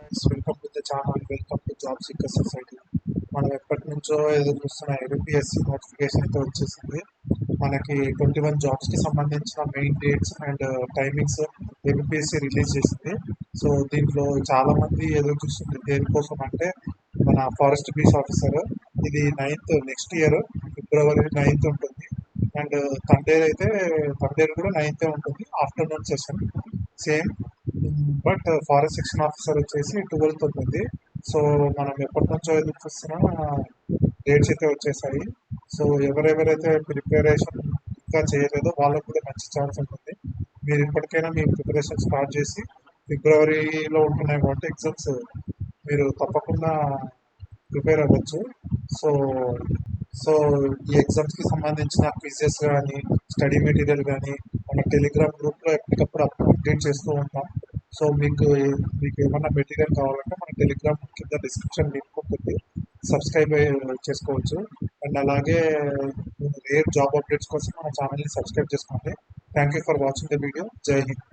Friends, welcome to the channel. Welcome to job seeker society. మనం ఎప్పటి నుంచో ఎదురు చూస్తున్న ఏపీఎస్సి నోటిఫికేషన్ అయితే వచ్చేసింది. మనకి 21 జాబ్స్కి సంబంధించిన main dates and timings APSC release చేసింది. సో దీంట్లో చాలా మంది ఎదురు చూస్తుంది దేనికోసం అంటే మన ఫారెస్ట్ బీస్ ఆఫీసర్. ఇది నెక్స్ట్ ఇయర్ ఫిబ్రవరి 9 ఉంటుంది. అండ్ తండేరు కూడా 9 ఉంటుంది, afternoon session same. But forest section officer వచ్చేసి 12th ఉంటుంది. సో మనం ఎప్పటి నుంచో ఎదురు చూస్తున్నా డేట్స్ అయితే వచ్చేసాయి. సో ఎవరెవరైతే ప్రిపరేషన్ ఇంకా చేయలేదో వాళ్ళకు కూడా మంచి ఛాన్స్ ఉంటుంది. మీరు ఇప్పటికైనా మీ ప్రిపరేషన్ స్టార్ట్ చేసి ఫిబ్రవరిలో ఉంటున్నాయి కాబట్టి ఎగ్జామ్స్ మీరు తప్పకుండా ప్రిపేర్ అవ్వచ్చు. సో సో ఈ ఎగ్జామ్స్కి సంబంధించిన క్విజెస్ కానీ స్టడీ మెటీరియల్ కానీ మన టెలిగ్రామ్ గ్రూప్లో ఎప్పటికప్పుడు అప్డేట్ చేస్తూ ఉంటాం. సో మీకు ఏమన్నా మెటీరియల్ కావాలంటే మన టెలిగ్రామ్ కింద డిస్క్రిప్షన్ లింక్ ఉంటుంది, సబ్స్క్రైబ్ చేసుకోవచ్చు. అండ్ అలాగే రేర్ జాబ్ అప్డేట్స్ కోసం మన ఛానల్ని సబ్స్క్రైబ్ చేసుకోండి. Thank you for watching the video. జై హింద్.